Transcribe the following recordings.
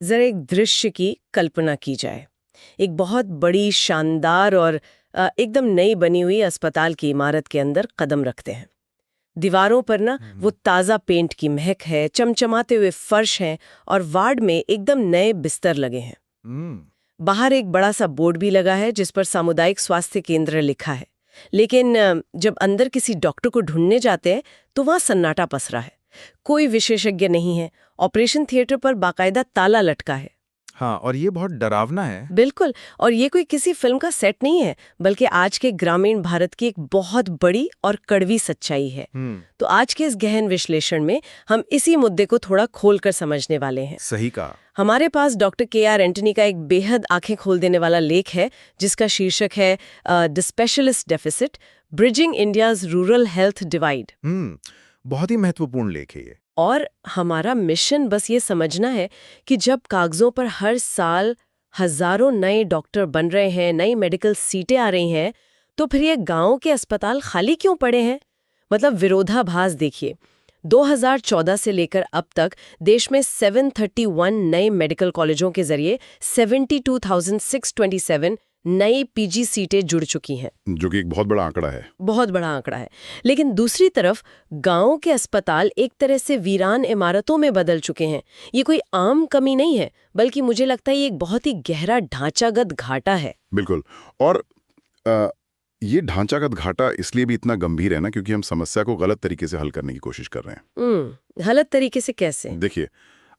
जरा एक दृश्य की कल्पना की जाए। एक बहुत बड़ी, शानदार और एकदम नई बनी हुई अस्पताल की इमारत के अंदर कदम रखते हैं। दीवारों पर ना वो ताज़ा पेंट की महक है, चमचमाते हुए फर्श हैं और वार्ड में एकदम नए बिस्तर लगे हैं। बाहर एक बड़ा सा बोर्ड भी लगा है जिस पर सामुदायिक स्वास्थ्य केंद्र लिखा है। लेकिन जब अंदर किसी डॉक्टर को ढूंढने जाते हैं तो वहाँ सन्नाटा पसरा है। कोई विशेषज्ञ नहीं है। ऑपरेशन थिएटर पर बाकायदा ताला लटका है। हाँ, और ये बहुत डरावना है। बिल्कुल। और ये कोई किसी फिल्म का सेट नहीं है, बल्कि आज के ग्रामीण भारत की एक बहुत बड़ी और कड़वी सच्चाई है। तो आज के इस गहन विश्लेषण में हम इसी मुद्दे को थोड़ा खोलकर समझने वाले हैं। सही कहा। हमारे पास डॉक्टर के.आर. एंटनी का एक बेहद आंखें खोल देने वाला लेख है जिसका शीर्षक है the specialist deficit, bridging India's rural health divide. बहुत ही महत्वपूर्ण लेख है ये। और हमारा मिशन बस ये समझना है कि जब कागजों पर हर साल हजारों नए डॉक्टर बन रहे हैं, नई मेडिकल सीटें आ रही हैं, तो फिर ये गांव के अस्पताल खाली क्यों पड़े हैं? मतलब विरोधाभास देखिए। 2014 से लेकर अब तक देश में 731 नए मेडिकल कॉलेजों के जरिए 72,627 नई पीजी सीटें जुड़ चुकी हैं, जो कि एक बहुत बड़ा आंकड़ा है। बहुत बड़ा आंकड़ा है। लेकिन दूसरी तरफ गांवों के अस्पताल एक तरह से वीरान इमारतों में बदल चुके हैं। ये कोई आम कमी नहीं है, बल्कि मुझे लगता है ये एक बहुत ही गहरा ढांचागत घाटा है। बिल्कुल। और ये ढांचागत घाटा इसलिए भी इतना गंभीर है ना, क्योंकि हम समस्या को गलत तरीके से हल करने की कोशिश कर रहे हैं। गलत तरीके से कैसे? देखिए,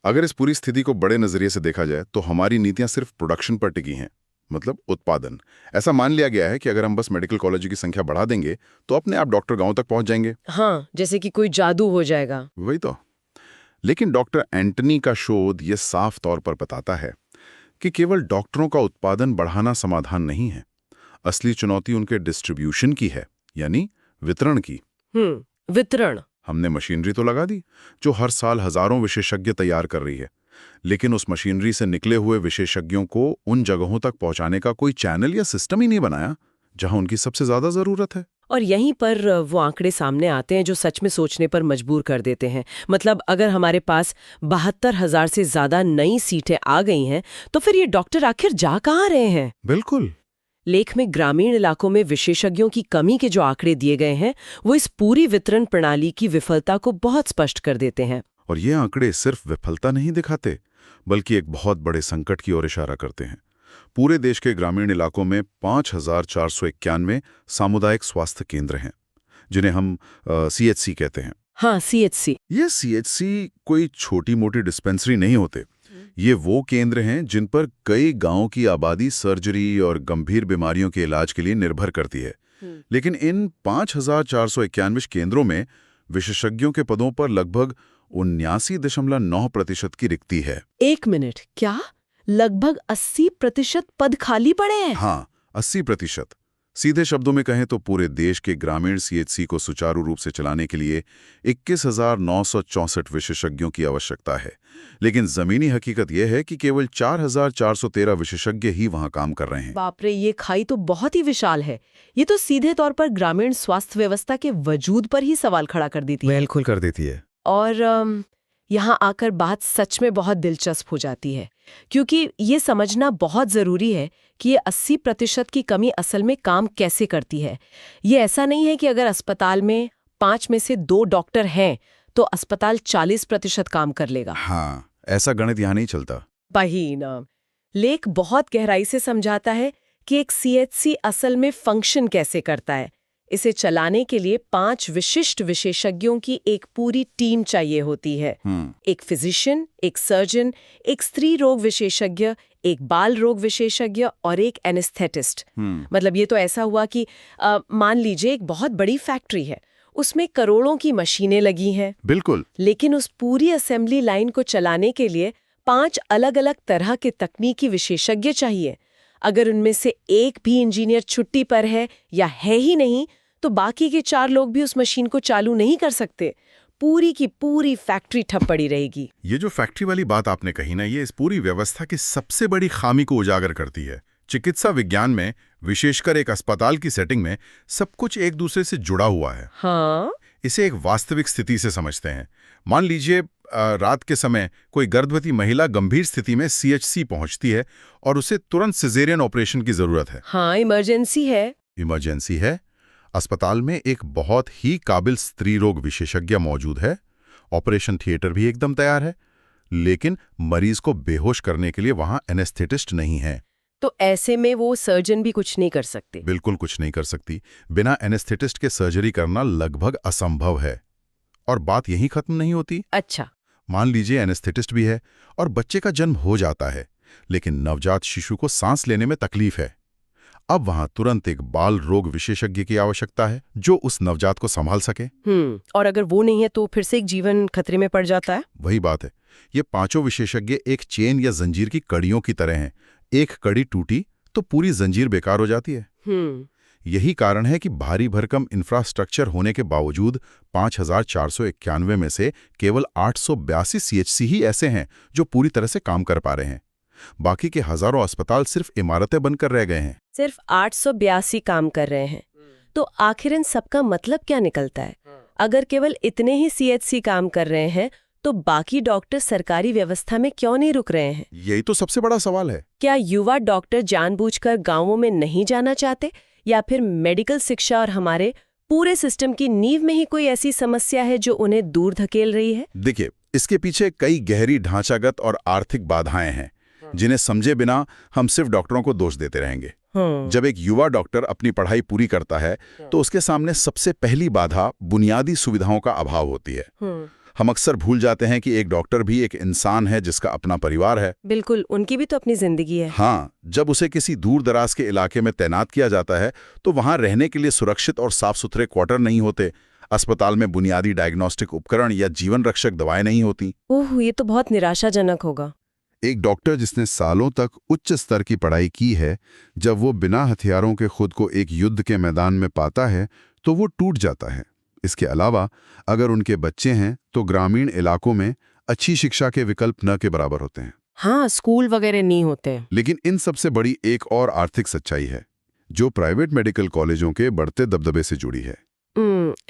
अगर इस पूरी स्थिति को बड़े नजरिए से देखा जाए तो हमारी नीतियां सिर्फ प्रोडक्शन पर टिकी हैं, मतलब उत्पादन। ऐसा मान लिया गया है कि अगर हम बस मेडिकल कॉलेज की संख्या बढ़ा देंगे तो अपने आप डॉक्टर गांव तक पहुंच जाएंगे। हाँ, जैसे कि कोई जादू हो जाएगा। वही तो। लेकिन डॉक्टर एंटनी का शोध ये साफ तौर पर बताता है कि केवल डॉक्टरों का उत्पादन बढ़ाना समाधान नहीं है। असली चुनौती उनके डिस्ट्रीब्यूशन की है, यानी वितरण की। वितरण। हमने मशीनरी तो लगा दी जो हर साल हजारों विशेषज्ञ तैयार कर रही है, लेकिन उस मशीनरी से निकले हुए विशेषज्ञों को उन जगहों तक पहुंचाने का कोई चैनल या सिस्टम ही नहीं बनाया जहां उनकी सबसे ज्यादा जरूरत है। और यहीं पर वो आंकड़े सामने आते हैं जो सच में सोचने पर मजबूर कर देते हैं। मतलब अगर हमारे पास 72,000 से ज्यादा नई सीटें आ गई हैं, तो फिर ये डॉक्टर आखिर जा कहाँ रहे हैं? बिल्कुल। लेख में ग्रामीण इलाकों में विशेषज्ञों की कमी के जो आंकड़े दिए गए हैं, वो इस पूरी वितरण प्रणाली की विफलता को बहुत स्पष्ट कर देते हैं। और ये आंकड़े सिर्फ विफलता नहीं दिखाते, बल्कि एक बहुत बड़े संकट की ओर इशारा करते हैं। पूरे देश के ग्रामीण इलाकों में 5,491 सामुदायिक स्वास्थ्य केंद्र हैं, जिन्हें हम CHC कहते हैं। हाँ, CHC। ये CHC कोई छोटी मोटी डिस्पेंसरी नहीं होते। ये वो केंद्र हैं जिन पर कई गांवों की आबादी सर्जरी और गंभीर बीमारियों के इलाज के लिए निर्भर करती है। लेकिन इन 5,491 केंद्रों में विशेषज्ञों के पदों पर लगभग 79.9% की रिक्ति है। एक मिनट, क्या लगभग 80% पद खाली पड़े हैं? हाँ, 80%। सीधे शब्दों में कहें तो पूरे देश के ग्रामीण CHC को सुचारू रूप से चलाने के लिए 21,964 विशेषज्ञों की आवश्यकता है। लेकिन जमीनी हकीकत यह है कि केवल 4,413 विशेषज्ञ ही वहां काम कर रहे हैं। बाप रे, ये खाई तो बहुत ही विशाल है। ये तो सीधे तौर पर ग्रामीण स्वास्थ्य व्यवस्था के वजूद पर ही सवाल खड़ा कर देती है। बिल्कुल कर देती है। और यहाँ आकर बात सच में बहुत दिलचस्प हो जाती है, क्योंकि ये समझना बहुत ज़रूरी है कि ये 80% की कमी असल में काम कैसे करती है। ये ऐसा नहीं है कि अगर अस्पताल में 5 में से 2 डॉक्टर हैं तो अस्पताल 40% काम कर लेगा। हाँ, ऐसा गणित यहाँ नहीं चलता। वही ना। लेख बहुत गहराई से समझाता है कि एक CHC असल में फंक्शन कैसे करता है। इसे चलाने के लिए 5 विशिष्ट विशेषज्ञों की एक पूरी टीम चाहिए होती है। एक फिजिशियन, एक सर्जन, एक स्त्री रोग विशेषज्ञ, एक बाल रोग विशेषज्ञ और एक एनेस्थेटिस्ट। मतलब ये तो ऐसा हुआ कि मान लीजिए एक बहुत बड़ी फैक्ट्री है, उसमें करोड़ों की मशीनें लगी हैं। बिल्कुल। लेकिन उस पूरी असेंबली लाइन को चलाने के लिए 5 अलग-अलग तरह के तकनीकी विशेषज्ञ चाहिए। अगर उनमें से एक भी इंजीनियर छुट्टी पर है या है ही नहीं, तो बाकी के 4 लोग भी उस मशीन को चालू नहीं कर सकते। पूरी की पूरी फैक्ट्री ठप पड़ी रहेगी। ये जो फैक्ट्री वाली बात आपने कही ना, ये इस पूरी व्यवस्था की सबसे बड़ी खामी को उजागर करती है। चिकित्सा विज्ञान में, विशेषकर एक अस्पताल की सेटिंग में, सब कुछ एक दूसरे से जुड़ा हुआ है। हाँ, इसे एक वास्तविक स्थिति से समझते हैं। मान लीजिए रात के समय कोई गर्भवती महिला गंभीर स्थिति में CHC पहुंचती है और उसे तुरंत सिजेरियन ऑपरेशन की जरूरत है। हाँ, इमरजेंसी है। इमरजेंसी है। अस्पताल में एक बहुत ही काबिल स्त्री रोग विशेषज्ञ मौजूद है, ऑपरेशन थिएटर भी एकदम तैयार है, लेकिन मरीज को बेहोश करने के लिए वहां एनेस्थेटिस्ट नहीं है। तो ऐसे में वो सर्जन भी कुछ नहीं कर सकते? बिल्कुल कुछ नहीं कर सकती। बिना एनेस्थेटिस्ट के सर्जरी करना लगभग असंभव है। और बात यहीं खत्म नहीं होती। अच्छा। मान लीजिए एनेस्थेटिस्ट भी है और बच्चे का जन्म हो जाता है, लेकिन नवजात शिशु को सांस लेने में तकलीफ है। अब वहां तुरंत एक बाल रोग विशेषज्ञ की आवश्यकता है जो उस नवजात को संभाल सके। और अगर वो नहीं है तो फिर से एक जीवन खतरे में पड़ जाता है। वही बात है। ये पांचों विशेषज्ञ एक चेन या जंजीर की कड़ियों की तरह हैं। एक कड़ी टूटी तो पूरी जंजीर बेकार हो जाती है। यही कारण है कि भारी भरकम इंफ्रास्ट्रक्चर होने के बावजूद 5,491 में से केवल 882 CHC ही ऐसे हैं जो पूरी तरह से काम कर पा रहे हैं। बाकी के हजारों अस्पताल सिर्फ इमारतें बनकर रह गए हैं। सिर्फ 882 काम कर रहे हैं। तो आखिर इन सबका मतलब क्या निकलता है? अगर केवल इतने ही CHC काम कर रहे हैं तो बाकी डॉक्टर सरकारी व्यवस्था में क्यों नहीं रुक रहे हैं? यही तो सबसे बड़ा सवाल है। क्या युवा डॉक्टर जानबूझकर गांवों में नहीं जाना चाहते, या फिर मेडिकल शिक्षा और हमारे पूरे सिस्टम की नींव में ही कोई ऐसी समस्या है जो उन्हें दूर धकेल रही है? देखिए, इसके पीछे कई गहरी ढांचागत और आर्थिक बाधाएं हैं जिन्हें समझे बिना हम सिर्फ डॉक्टरों को दोष देते रहेंगे। जब एक युवा डॉक्टर अपनी पढ़ाई पूरी करता है तो उसके सामने सबसे पहली बाधा बुनियादी सुविधाओं का अभाव होती है। हम अक्सर भूल जाते हैं कि एक डॉक्टर भी एक इंसान है जिसका अपना परिवार है। बिल्कुल, उनकी भी तो अपनी जिंदगी है। हाँ, जब उसे किसी दूर दराज के इलाके में तैनात किया जाता है तो वहां रहने के लिए सुरक्षित और साफ सुथरे क्वार्टर नहीं होते। अस्पताल में बुनियादी डायग्नोस्टिक उपकरण या जीवन रक्षक दवाएं नहीं होती। ओह, ये तो बहुत निराशाजनक होगा। एक डॉक्टर जिसने सालों तक उच्च स्तर की पढ़ाई की है, जब वो बिना हथियारों के खुद को एक युद्ध के मैदान में पाता है तो वो टूट जाता है। इसके अलावा अगर उनके बच्चे हैं तो ग्रामीण इलाकों में अच्छी शिक्षा के विकल्प न के बराबर होते हैं। हाँ, स्कूल वगैरह नहीं होते। लेकिन इन सबसे बड़ी एक और आर्थिक सच्चाई है जो प्राइवेट मेडिकल कॉलेजों के बढ़ते दबदबे से जुड़ी है।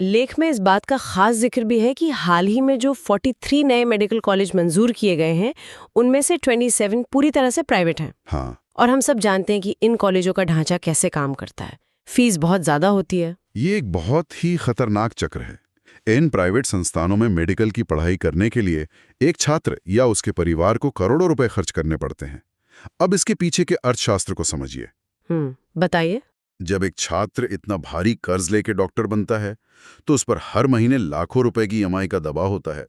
लेख में इस बात का खास जिक्र भी है कि हाल ही में जो 43 नए मेडिकल कॉलेज मंजूर किए गए हैं उनमें से 27 पूरी तरह से प्राइवेट हैं। हाँ, और हम सब जानते हैं कि इन कॉलेजों का ढांचा कैसे काम करता है। फीस बहुत ज्यादा होती है। ये एक बहुत ही खतरनाक चक्र है। इन प्राइवेट संस्थानों में मेडिकल की पढ़ाई करने के लिए एक छात्र या उसके परिवार को करोड़ों रुपए खर्च करने पड़ते हैं। अब इसके पीछे के अर्थशास्त्र को समझिए। बताइए। जब एक छात्र इतना भारी कर्ज लेके डॉक्टर बनता है तो उस पर हर महीने लाखों रुपए की EMI का दबाव होता है।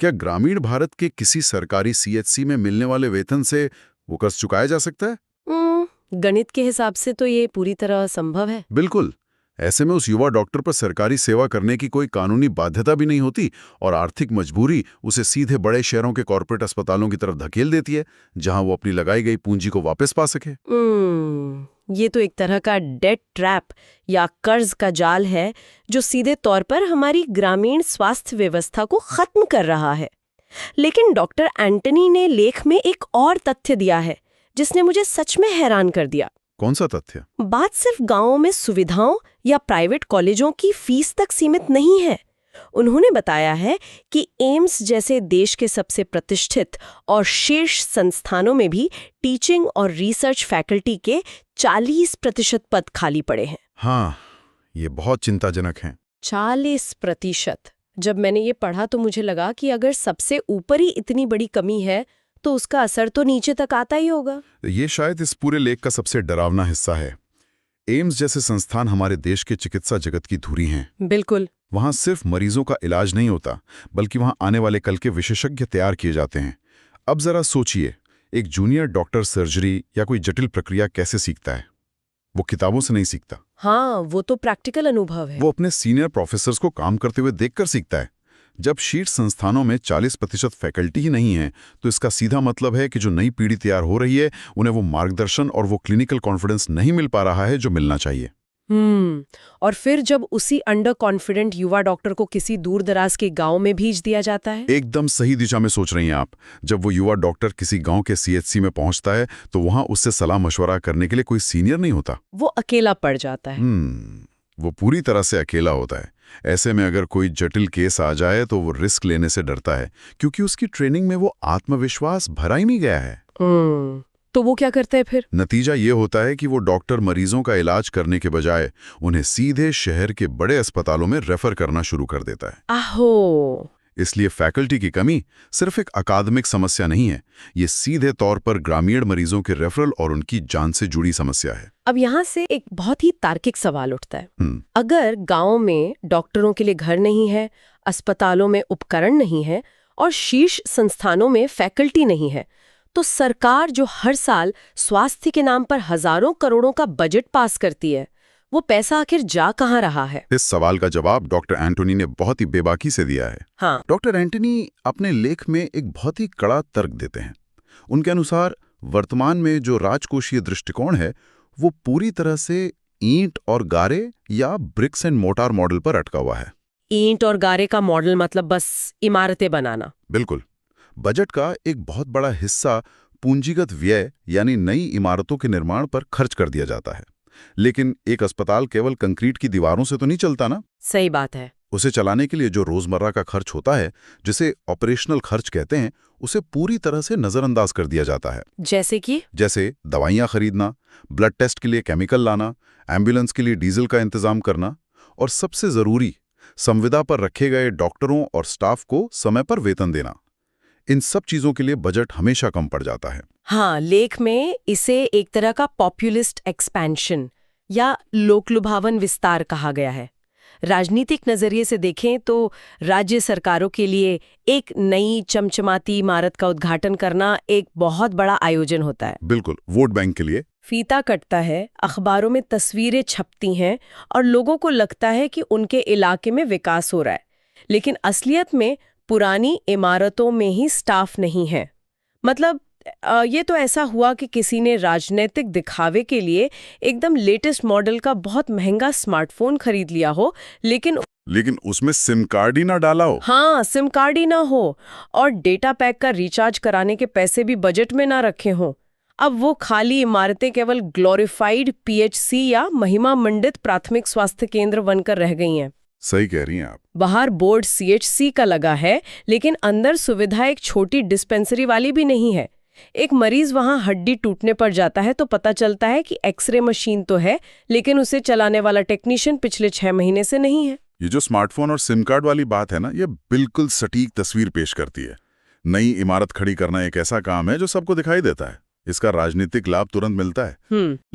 क्या ग्रामीण भारत के किसी सरकारी CHC में मिलने वाले वेतन से वो कर्ज चुकाया जा सकता है? गणित के हिसाब से तो ये पूरी तरह असंभव है। बिल्कुल। ऐसे में उस युवा डॉक्टर पर सरकारी सेवा करने की कोई कानूनी बाध्यता भी नहीं होती और आर्थिक मजबूरी उसे सीधे बड़े शहरों के कॉर्पोरेट अस्पतालों की तरफ धकेल देती है जहां वो अपनी लगाई गई पूंजी को वापस पा सके। ये तो एक तरह का डेट ट्रैप या कर्ज का जाल है जो सीधे तौर पर हमारी ग्रामीण स्वास्थ्य व्यवस्था को खत्म कर रहा है। लेकिन डॉक्टर एंटनी ने लेख में एक और तथ्य दिया है जिसने मुझे सच में हैरान कर दिया। कौन सा तथ्य? बात सिर्फ गांवों में सुविधाओं या प्राइवेट कॉलेजों की फीस तक सीमित नहीं है। उन्होंने बताया है कि एम्स जैसे देश के सबसे प्रतिष्ठित और शीर्ष संस्थानों में भी टीचिंग और रिसर्च फैकल्टी के 40% पद खाली पड़े हैं। हाँ, ये बहुत चिंताजनक है। 40%। जब मैंने ये पढ़ा तो मुझे लगा कि अगर सबसे ऊपर ही इतनी बड़ी कमी है तो उसका असर तो नीचे तक आता ही होगा। ये शायद इस पूरे लेख का सबसे डरावना हिस्सा है। एम्स जैसे संस्थान हमारे देश के चिकित्सा जगत की धुरी हैं। बिल्कुल। वहां सिर्फ मरीजों का इलाज नहीं होता, बल्कि वहां आने वाले कल के विशेषज्ञ तैयार किए जाते हैं। अब जरा सोचिए, एक जूनियर डॉक्टर सर्जरी या कोई जटिल प्रक्रिया कैसे सीखता है? वो किताबों से नहीं सीखता। हाँ, वो तो प्रैक्टिकल अनुभव है। वो अपने सीनियर प्रोफेसर्स को काम करते हुए देखकर सीखता है। जब शीर्ष संस्थानों में 40% फैकल्टी ही नहीं है तो इसका सीधा मतलब है कि जो नई पीढ़ी तैयार हो रही है उन्हें वो मार्गदर्शन और वो क्लिनिकल कॉन्फिडेंस नहीं मिल पा रहा है जो मिलना चाहिए। और फिर जब उसी अंडर कॉन्फिडेंट युवा डॉक्टर को किसी दूर दराज के गांव में भेज दिया जाता है। एकदम सही दिशा में सोच रही हैं आप। जब वो युवा डॉक्टर किसी गांव के CHC में पहुंचता है तो वहां उससे सलाह मशवरा करने के लिए कोई सीनियर नहीं होता। वो अकेला पड़ जाता है। वो पूरी तरह से अकेला होता है। ऐसे में अगर कोई जटिल केस आ जाए तो वो रिस्क लेने से डरता है, क्योंकि उसकी ट्रेनिंग में वो आत्मविश्वास भरा ही नहीं गया है। तो वो क्या करता है फिर? नतीजा ये होता है कि वो डॉक्टर मरीजों का इलाज करने के बजाय उन्हें सीधे शहर के बड़े अस्पतालों में रेफर करना शुरू कर देता है। आहो। इसलिए फैकल्टी की कमी सिर्फ एक अकादमिक समस्या नहीं है, ये सीधे तौर पर ग्रामीण मरीजों के रेफरल और उनकी जान से जुड़ी समस्या है। अब यहाँ से एक बहुत ही तार्किक सवाल उठता है। अगर गांव में डॉक्टरों के लिए घर नहीं है, अस्पतालों में उपकरण नहीं है और शीर्ष संस्थानों में फैकल्टी नहीं है, तो सरकार जो हर साल स्वास्थ्य के नाम पर हजारों करोड़ों का बजट पास करती है, वो पैसा आखिर जा कहाँ रहा है? इस सवाल का जवाब डॉक्टर एंटोनी ने बहुत ही बेबाकी से दिया है। हाँ। डॉक्टर एंटोनी अपने लेख में एक बहुत ही कड़ा तर्क देते हैं। उनके अनुसार वर्तमान में जो राजकोषीय दृष्टिकोण है वो पूरी तरह से ईंट और गारे या ब्रिक्स एंड मोर्टार मॉडल पर अटका हुआ है। ईंट और गारे का मॉडल मतलब बस इमारतें बनाना? बिल्कुल। बजट का एक बहुत बड़ा हिस्सा पूंजीगत व्यय यानी नई इमारतों के निर्माण पर खर्च कर दिया जाता है। लेकिन एक अस्पताल केवल कंक्रीट की दीवारों से तो नहीं चलता ना। सही बात है। उसे चलाने के लिए जो रोजमर्रा का खर्च होता है, जिसे ऑपरेशनल खर्च कहते हैं, उसे पूरी तरह से नजरअंदाज कर दिया जाता है। जैसे दवाइयां खरीदना, ब्लड टेस्ट के लिए केमिकल लाना, एम्बुलेंस के लिए डीजल का इंतजाम करना और सबसे जरूरी, संविदा पर रखे गए डॉक्टरों और स्टाफ को समय पर वेतन देना। इन सब चीजों के लिए बजट हमेशा कम पड़ जाता है। हाँ, लेख में इसे एक तरह का पॉपुलिस्ट एक्सपेंशन या लोकलुभावन विस्तार कहा गया है। राजनीतिक नजरिए से देखें तो राज्य सरकारों के लिए एक नई चमचमाती इमारत का उद्घाटन करना एक बहुत बड़ा आयोजन होता है। बिल्कुल, वोट बैंक के लिए फीता कटता है, अखबारों में तस्वीरें छपती हैं और लोगों को लगता है कि उनके इलाके में विकास हो रहा है, लेकिन असलियत में पुरानी इमारतों में ही स्टाफ नहीं है। मतलब ये तो ऐसा हुआ कि किसी ने राजनीतिक दिखावे के लिए एकदम लेटेस्ट मॉडल का बहुत महंगा स्मार्टफोन खरीद लिया हो, लेकिन उसमें सिम कार्ड ही ना डाला हो। हाँ, सिम कार्ड ही ना हो और डेटा पैक का रिचार्ज कराने के पैसे भी बजट में ना रखे हों। अब वो खाली इमारतें केवल ग्लोरिफाइड पीएचसी या महिमा मंडित प्राथमिक स्वास्थ्य केंद्र बनकर रह गई हैं। सही कह रही हैं आप। बाहर बोर्ड सीएचसी का लगा है, लेकिन अंदर सुविधा एक छोटी डिस्पेंसरी वाली भी नहीं है। एक मरीज वहां हड्डी टूटने पर जाता है तो पता चलता है कि एक्सरे मशीन तो है, लेकिन उसे चलाने वाला टेक्नीशियन पिछले 6 महीने से नहीं है। ये जो स्मार्टफोन और सिम कार्ड वाली बात है ना, ये बिल्कुल सटीक तस्वीर पेश करती है। नई इमारत खड़ी करना एक ऐसा काम है जो सबको दिखाई देता है। इसका राजनीतिक लाभ तुरंत मिलता है,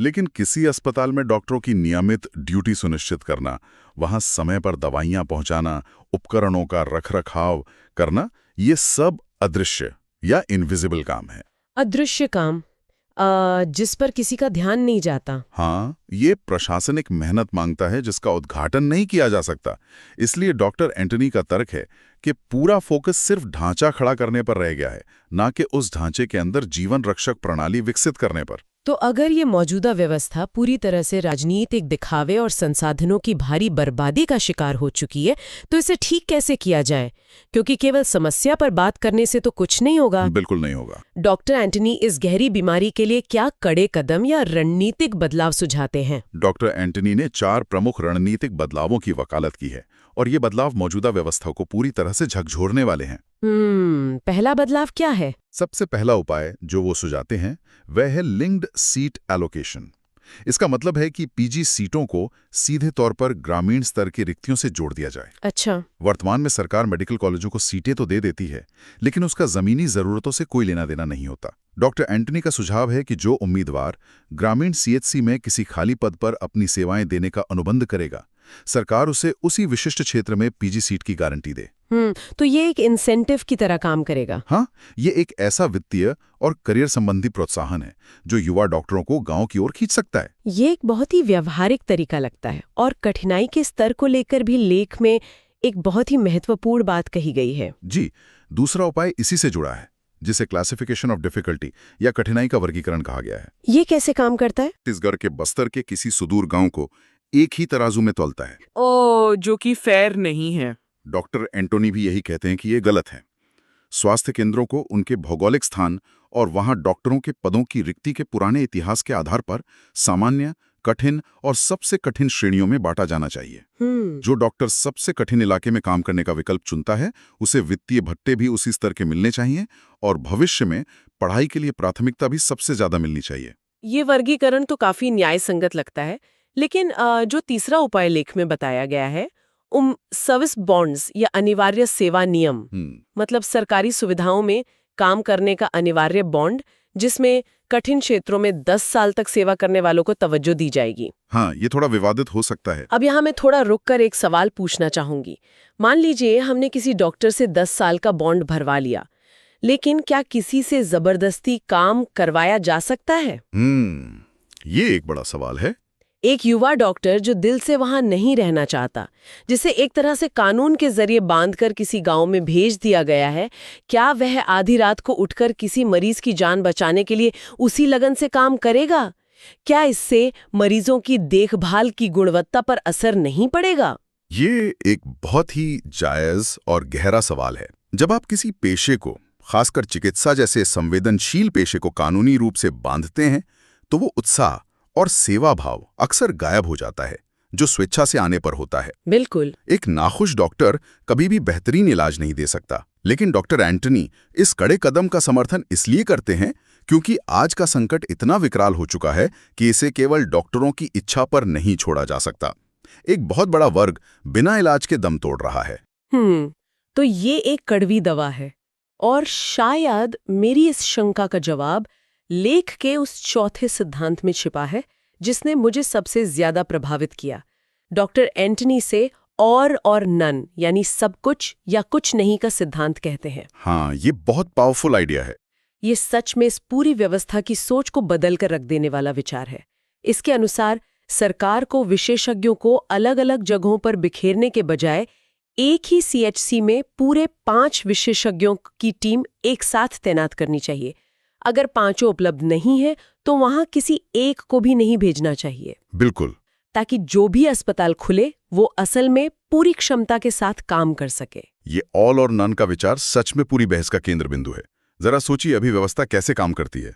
लेकिन किसी अस्पताल में डॉक्टरों की नियमित ड्यूटी सुनिश्चित करना, वहां समय पर दवाइयां पहुंचाना, उपकरणों का रखरखाव करना, ये सब अदृश्य या इनविजिबल काम है। अदृश्य काम, जिस पर किसी का ध्यान नहीं जाता। हाँ, ये प्रशासनिक मेहनत मांगता है जिसका उद्घाटन नहीं किया जा सकता। इसलिए डॉक्टर एंटनी का तर्क है कि पूरा फोकस सिर्फ ढांचा खड़ा करने पर रह गया है, ना कि उस ढांचे के अंदर जीवन रक्षक प्रणाली विकसित करने पर। तो अगर ये मौजूदा व्यवस्था पूरी तरह से राजनीतिक दिखावे और संसाधनों की भारी बर्बादी का शिकार हो चुकी है, तो इसे ठीक कैसे किया जाए? क्योंकि केवल समस्या पर बात करने से तो कुछ नहीं होगा। बिल्कुल नहीं होगा। डॉक्टर एंटनी इस गहरी बीमारी के लिए क्या कड़े कदम या रणनीतिक बदलाव सुझाते हैं? डॉक्टर एंटनी ने 4 प्रमुख रणनीतिक बदलावों की वकालत की है और ये बदलाव मौजूदा व्यवस्था को पूरी तरह से झकझोरने वाले हैं। पहला बदलाव क्या है? सबसे पहला उपाय जो वो सुझाते हैं वह है लिंक्ड सीट एलोकेशन। इसका मतलब है कि पीजी सीटों को सीधे तौर पर ग्रामीण स्तर की रिक्तियों से जोड़ दिया जाए। अच्छा। वर्तमान में सरकार मेडिकल कॉलेजों को सीटें तो दे देती है, लेकिन उसका जमीनी जरूरतों से कोई लेना देना नहीं होता। डॉक्टर एंटनी का सुझाव है कि जो उम्मीदवार ग्रामीण सीएचसी में किसी खाली पद पर अपनी सेवाएं देने का अनुबंध करेगा, सरकार उसे उसी विशिष्ट क्षेत्र में पीजी सीट की गारंटी दे। तो ये एक इंसेंटिव की तरह काम करेगा। हाँ, ये एक ऐसा वित्तीय और करियर संबंधी प्रोत्साहन है जो युवा डॉक्टरों को गांव की ओर खींच सकता है। ये एक बहुत ही व्यवहारिक तरीका लगता है और कठिनाई के स्तर को लेकर भी लेख में एक बहुत ही महत्वपूर्ण बात कही गई है। जी, दूसरा उपाय इसी से जुड़ा है, जिसे क्लासिफिकेशन ऑफ डिफिकल्टी या कठिनाई का वर्गीकरण कहा गया है। ये कैसे काम करता है? छत्तीसगढ़ के बस्तर के किसी सुदूर गांव को एक ही तराजू में तौलता है। जो कि फेयर नहीं है। डॉक्टर एंटोनी भी यही कहते हैं कि ये गलत है। स्वास्थ्य केंद्रों को उनके भौगोलिक स्थान और वहां डॉक्टरों के पदों की रिक्ति के पुराने इतिहास के आधार पर सामान्य, कठिन और सबसे कठिन श्रेणियों में बांटा जाना चाहिए। जो डॉक्टर सबसे कठिन इलाके में काम करने का विकल्प चुनता है, उसे वित्तीय भत्ते भी उसी स्तर के मिलने चाहिए और भविष्य में पढ़ाई के लिए प्राथमिकता भी सबसे ज्यादा मिलनी चाहिए। ये वर्गीकरण तो काफी न्याय संगत लगता है, लेकिन जो तीसरा उपाय लेख में बताया गया है, सर्विस बॉन्ड्स या अनिवार्य सेवा नियम, मतलब सरकारी सुविधाओं में काम करने का अनिवार्य बॉन्ड, जिसमें कठिन क्षेत्रों में 10 साल तक सेवा करने वालों को तवज्जो दी जाएगी। हाँ, ये थोड़ा विवादित हो सकता है। अब यहाँ मैं थोड़ा रुककर एक सवाल पूछना चाहूंगी। मान लीजिए हमने किसी डॉक्टर से 10 साल का बॉन्ड भरवा लिया, लेकिन क्या किसी से जबरदस्ती काम करवाया जा सकता है? ये एक बड़ा सवाल है। एक युवा डॉक्टर जो दिल से वहां नहीं रहना चाहता, जिसे एक तरह से कानून के जरिए बांधकर किसी गांव में भेज दिया गया है, क्या वह आधी रात को उठकर किसी मरीज की जान बचाने के लिए उसी लगन से काम करेगा? क्या इससे मरीजों की देखभाल की गुणवत्ता पर असर नहीं पड़ेगा? ये एक बहुत ही जायज और गहरा सवाल है। जब आप किसी पेशे को, खासकर चिकित्सा जैसे संवेदनशील पेशे को कानूनी रूप से बांधते हैं, तो वो उत्साह और सेवा भाव अक्सर गायब हो जाता है, जो स्वेच्छा से आने पर होता है। बिल्कुल। एक नाखुश डॉक्टर कभी भी बेहतरीन इलाज नहीं दे सकता, लेकिन डॉक्टर एंटनी इस कड़े कदम का समर्थन इसलिए करते हैं क्योंकि आज का संकट इतना विकराल हो चुका है कि इसे केवल डॉक्टरों की इच्छा पर नहीं छोड़ा जा सकता। एक बहुत बड़ा वर्ग बिना इलाज के दम तोड़ रहा है। तो ये एक कड़वी दवा है, और शायद मेरी इस शंका का जवाब लेख के उस चौथे सिद्धांत में छिपा है, जिसने मुझे सबसे ज्यादा प्रभावित किया। डॉक्टर एंटनी से और नन, यानी सब कुछ या कुछ नहीं का सिद्धांत कहते हैं। हाँ, ये बहुत पावरफुल आइडिया है। ये सच में इस पूरी व्यवस्था की सोच को बदल कर रख देने वाला विचार है। इसके अनुसार सरकार को विशेषज्ञों को अलग अलग जगहों पर बिखेरने के बजाय एक ही सीएचसी में पूरे 5 विशेषज्ञों की टीम एक साथ तैनात करनी चाहिए। अगर 5 उपलब्ध नहीं है तो वहां किसी एक को भी नहीं भेजना चाहिए। बिल्कुल। ताकि जो भी अस्पताल खुले वो असल में पूरी क्षमता के साथ काम कर सके। ये ऑल और नन का विचार सच में पूरी बहस का केंद्र बिंदु है। जरा सोचिए, अभी व्यवस्था कैसे काम करती है।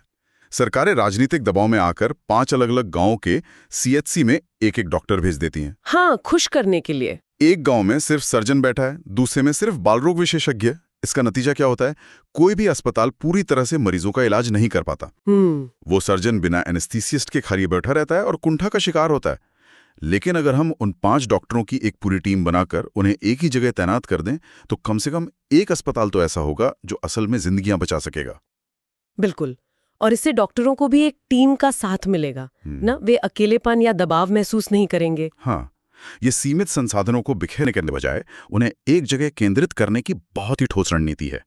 सरकारें राजनीतिक दबाव में आकर 5 अलग अलग गांवों के सीएचसी में एक एक डॉक्टर भेज देती हैं। हाँ, खुश करने के लिए। एक गांव में सिर्फ सर्जन बैठा है, दूसरे में सिर्फ बालरोग विशेषज्ञ। इसका नतीजा क्या होता है? कोई भी अस्पताल पूरी तरह से मरीजों का इलाज नहीं कर पाता। वो सर्जन बिना एनेस्थीसिस्ट के खाली बैठा रहता है और कुंठा का शिकार होता है। लेकिन अगर हम उन 5 डॉक्टरों की एक पूरी टीम बनाकर उन्हें एक ही जगह तैनात कर दें, तो कम से कम एक अस्पताल तो ऐसा होगा जो असल में जिंदगियां बचा सकेगा। बिल्कुल। और इससे डॉक्टरों को भी एक टीम का साथ मिलेगा ना, वे अकेलेपन या दबाव महसूस नहीं करेंगे। हाँ, ये सीमित संसाधनों को बिखेरने के बजाय उन्हें एक जगह केंद्रित करने की बहुत ही ठोस रणनीति है।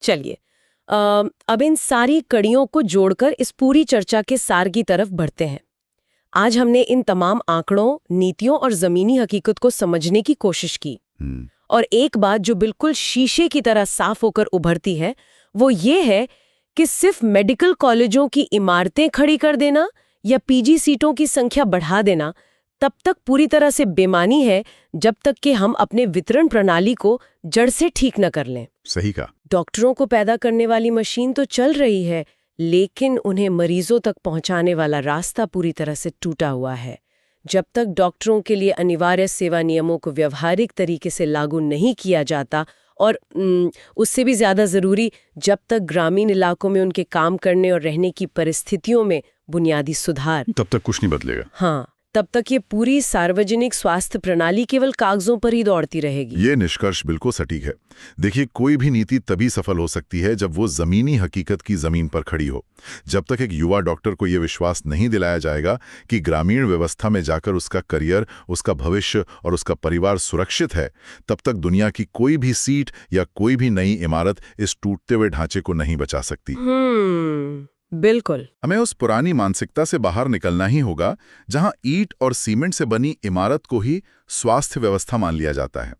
चलिए, अब इन सारी कड़ियों को जोड़कर इस पूरी चर्चा के सार की तरफ बढ़ते हैं। आज हमने इन तमाम आंकड़ों, नीतियों और जमीनी हकीकत को समझने की कोशिश की। और एक बात जो बिल्कुल शीशे की तरह साफ होकर उभरती है, वो ये है कि सिर्फ मेडिकल कॉलेजों की इमारतें खड़ी कर देना या पीजी सीटों की संख्या बढ़ा देना तब तक पूरी तरह से बेमानी है, जब तक कि हम अपने वितरण प्रणाली को जड़ से ठीक न कर लें। सही कहा। डॉक्टरों को पैदा करने वाली मशीन तो चल रही है, लेकिन उन्हें मरीजों तक पहुंचाने वाला रास्ता पूरी तरह से टूटा हुआ है। जब तक डॉक्टरों के लिए अनिवार्य सेवा नियमों को व्यावहारिक तरीके से लागू नहीं किया जाता, और उससे भी ज्यादा जरूरी, जब तक ग्रामीण इलाकों में उनके काम करने और रहने की परिस्थितियों में बुनियादी सुधार, तब तक कुछ नहीं बदलेगा। हाँ, तब तक ये पूरी सार्वजनिक स्वास्थ्य प्रणाली केवल कागजों पर ही दौड़ती रहेगी। ये निष्कर्ष बिल्कुल सटीक है। देखिए, कोई भी नीति तभी सफल हो सकती है जब वो जमीनी हकीकत की जमीन पर खड़ी हो। जब तक एक युवा डॉक्टर को ये विश्वास नहीं दिलाया जाएगा कि ग्रामीण व्यवस्था में जाकर उसका करियर, उसका भविष्य और उसका परिवार सुरक्षित है, तब तक दुनिया की कोई भी सीट या कोई भी नई इमारत इस टूटते हुए ढांचे को नहीं बचा सकती। बिल्कुल। हमें उस पुरानी मानसिकता से बाहर निकलना ही होगा जहां ईंट और सीमेंट से बनी इमारत को ही स्वास्थ्य व्यवस्था मान लिया जाता है।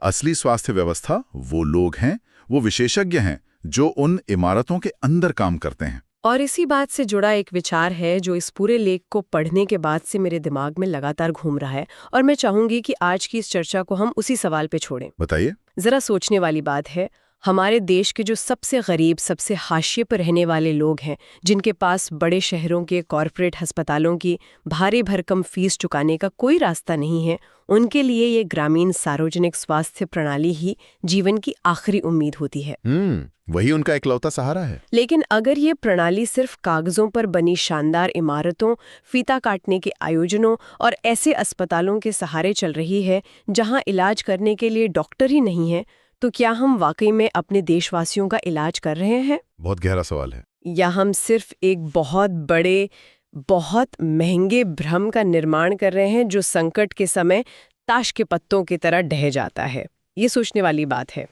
असली स्वास्थ्य व्यवस्था वो लोग हैं, वो विशेषज्ञ हैं जो उन इमारतों के अंदर काम करते हैं। और इसी बात से जुड़ा एक विचार है जो इस पूरे लेख को पढ़ने के बाद से मेरे दिमाग में लगातार घूम रहा है, और मैं चाहूंगी कि आज की इस चर्चा को हम उसी सवाल पे छोड़ें। बताइए। जरा सोचने वाली बात है, हमारे देश के जो सबसे गरीब, सबसे हाशिए पर रहने वाले लोग हैं, जिनके पास बड़े शहरों के कॉरपोरेट अस्पतालों की भारी भरकम फीस चुकाने का कोई रास्ता नहीं है, उनके लिए ये ग्रामीण सार्वजनिक स्वास्थ्य प्रणाली ही जीवन की आखिरी उम्मीद होती है। वही उनका इकलौता सहारा है। लेकिन अगर ये प्रणाली सिर्फ कागजों पर बनी शानदार इमारतों, फीता काटने के आयोजनों और ऐसे अस्पतालों के सहारे चल रही है जहां इलाज करने के लिए डॉक्टर ही नहीं है, तो क्या हम वाकई में अपने देशवासियों का इलाज कर रहे हैं? बहुत गहरा सवाल है। या हम सिर्फ एक बहुत बड़े, बहुत महंगे भ्रम का निर्माण कर रहे हैं जो संकट के समय ताश के पत्तों की तरह ढह जाता है? ये सोचने वाली बात है।